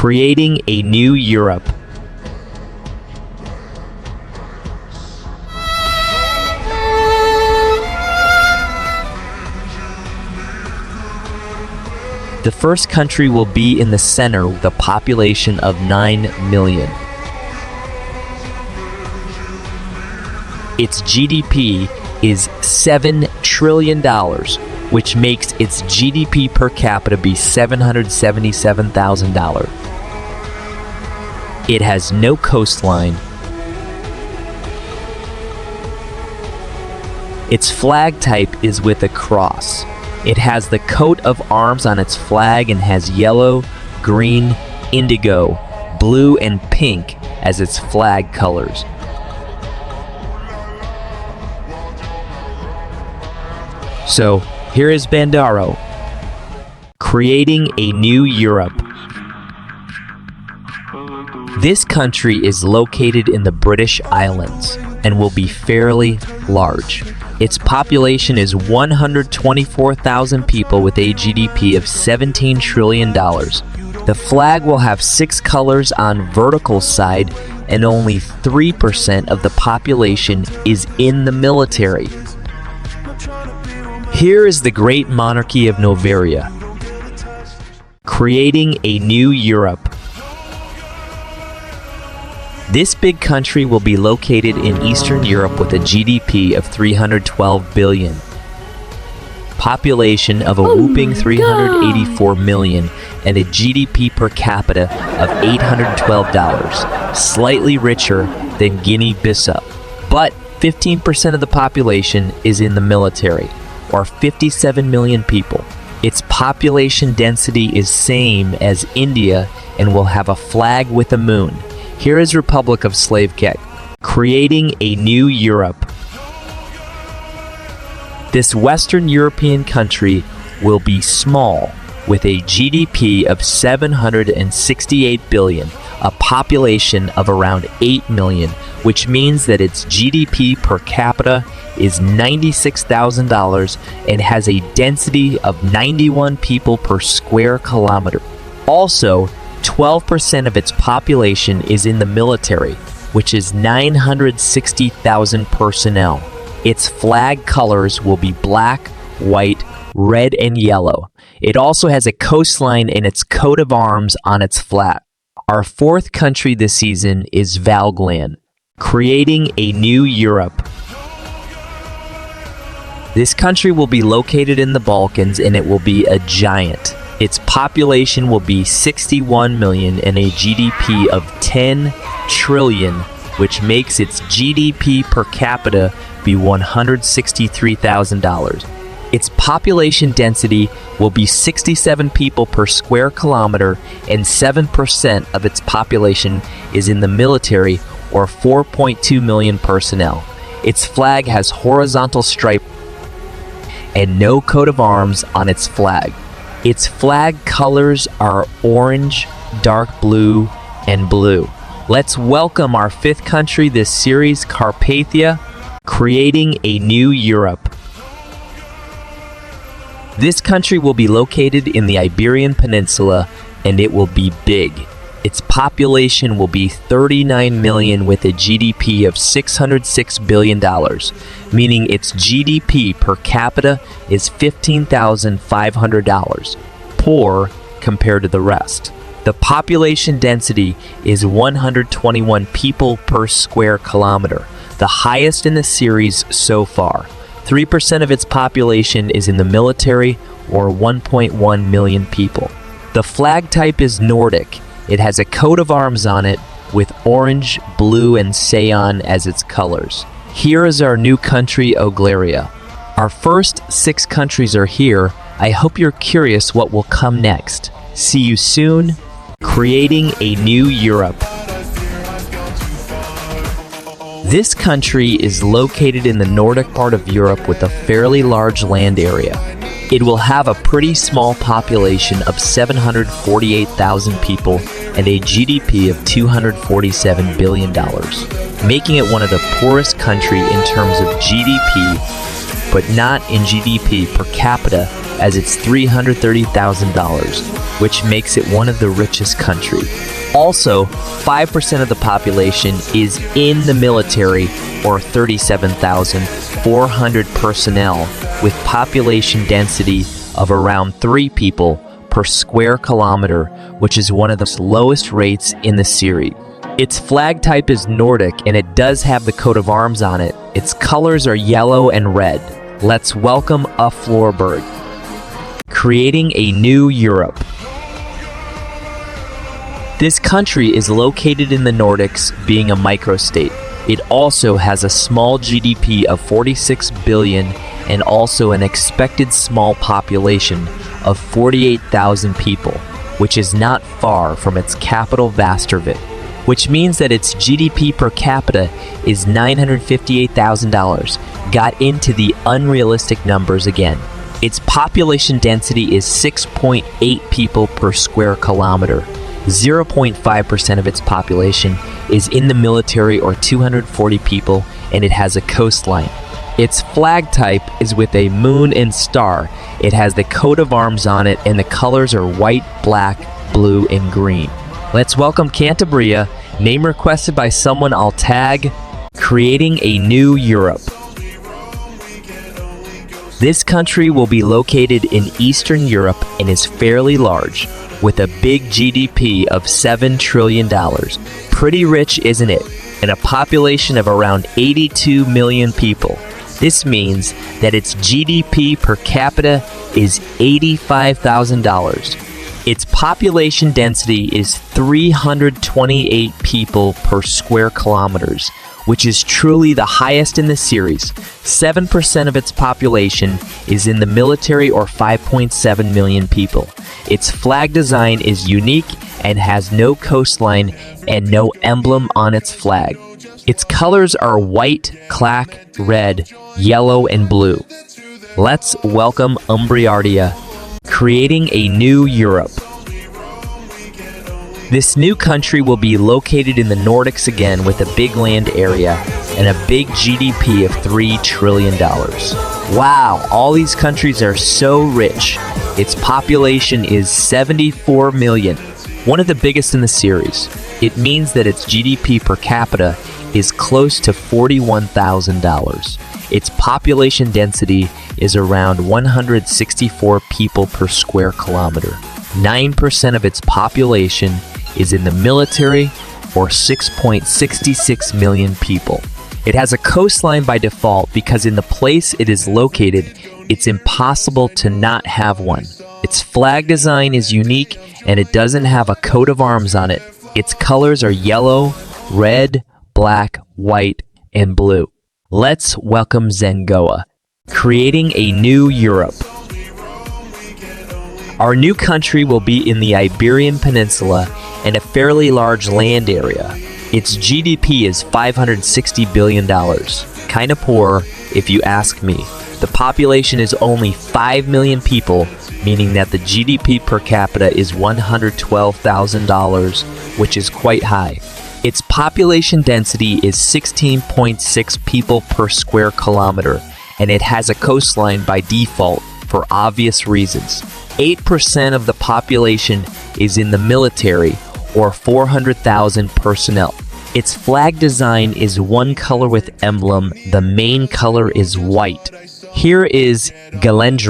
Creating a new Europe. The first country will be in the center with a population of 9 million. Its GDP is $7 trillion, which makes its GDP per capita be $777,000. It has no coastline. Its flag type is with a cross. It has the coat of arms on its flag and has yellow, green, indigo, blue, and pink as its flag colors. So, here is Bandaro, creating a new Europe. This country is located in the British Islands and will be fairly large. Its population is 124,000 people with a GDP of $17 trillion. The flag will have 6 colors on vertical side and only 3% of the population is in the military. Here is the great monarchy of Novia, creating a new Europe. This big country will be located in Eastern Europe with a GDP of 312 billion, population of a whooping 384 million, and a GDP per capita of $812, slightly richer than Guinea-Bissau. But 15% of the population is in the military, or 57 million people. Its population density is same as India and will have a flag with a moon. Here is Republic of Slavia, creating a new Europe. This Western European country will be small, with a GDP of 768 billion, a population of around 8 million, which means that its GDP per capita is $96,000 and has a density of 91 people per square kilometer. Also, 12% of its population is in the military, which is 960,000 personnel. Its flag colors will be black, white, red, and yellow. It also has a coastline in its coat of arms on its flag. Our fourth country this season is Valand, creating a new Europe. This country will be located in the Balkans and it will be a giant. Its population will be 61 million and a GDP of 10 trillion, which makes its GDP per capita be $163,000. Its population density will be 67 people per square kilometer and 7% of its population is in the military, or 4.2 million personnel. Its flag has horizontal stripe and no coat of arms on its flag. Its flag colors are orange, dark blue, and blue. Let's welcome our fifth country this series, Carpathia, creating a new Europe. This country will be located in the Iberian Peninsula and it will be big. Its population will be 39 million with a GDP of $606 billion, meaning its GDP per capita is $15,500, poor compared to the rest. The population density is 121 people per square kilometer, the highest in the series so far. 3% of its population is in the military, or 1.1 million people. The flag type is Nordic. It has a coat of arms on it with orange, blue, and cyan as its colors. Here is our new country, Olaria. Our first 6 countries are here. I hope you're curious what will come next. See you soon, creating a new Europe. This country is located in the Nordic part of Europe with a fairly large land area. It will have a pretty small population of 748,000 people and a GDP of $247 billion, making it one of the poorest countries in terms of GDP but not in GDP per capita, as it's $330,000, which makes it one of the richest countries. Also, 5% of the population is in the military, or 37,400 personnel, with population density of around 3 people per square kilometer, which is one of the lowest rates in the series. Its flag type is Nordic, and it does have the coat of arms on it. Its colors are yellow and red. Let's welcome a Floor-Birg. Creating a new Europe. This country is located in the Nordics, being a microstate. It also has a small GDP of 46 billion and also an expected small population of 48,000 people, which is not far from its capital Vastervik, which means that its GDP per capita is $958,000. Got into the unrealistic numbers again. Its population density is 6.8 people per square kilometer. 0.5% of its population is in the military, or 240 people, and it has a coastline. Its flag type is with a moon and star. It has the coat of arms on it, and the colors are white, black, blue, and green. Let's welcome Canabria, name requested by someone I'll tag. Creating a new Europe. This country will be located in Eastern Europe and is fairly large, with a big GDP of $7 trillion. Pretty rich, isn't it? And a population of around 82 million people. This means that its GDP per capita is $85,000. Its population density is 328 people per square kilometers, which is truly the highest in the series. 7% of its population is in the military, or 5.7 million people. Its flag design is unique and has no coastline and no emblem on its flag. Its colors are white, black, red, yellow, and blue. Let's welcome Umbre-Aria. Creating a new Europe. This new country will be located in the Nordics again, with a big land area and a big GDP of $3 trillion. Wow, all these countries are so rich. Its population is 74 million, one of the biggest in the series. It means that its GDP per capita is close to $41,000. Its population density is around 164 people per square kilometer. 9% of its population is in the military, or 6.66 million people. It has a coastline by default because in the place it is located, it's impossible to not have one. Its flag design is unique and it doesn't have a coat of arms on it. Its colors are yellow, red, black, white, and blue. Let's welcome Zenoa. Creating a new Europe. Our new country will be in the Iberian Peninsula and a fairly large land area. Its GDP is $560 billion. Kinda poor, if you ask me. The population is only 5 million people, meaning that the GDP per capita is $112,000, which is quite high. Its population density is 16.6 people per square kilometer, and it has a coastline by default for obvious reasons. 8% of the population is in the military, or 400,000 personnel. Its flag design is one color with emblem. The main color is white. Here is Valand,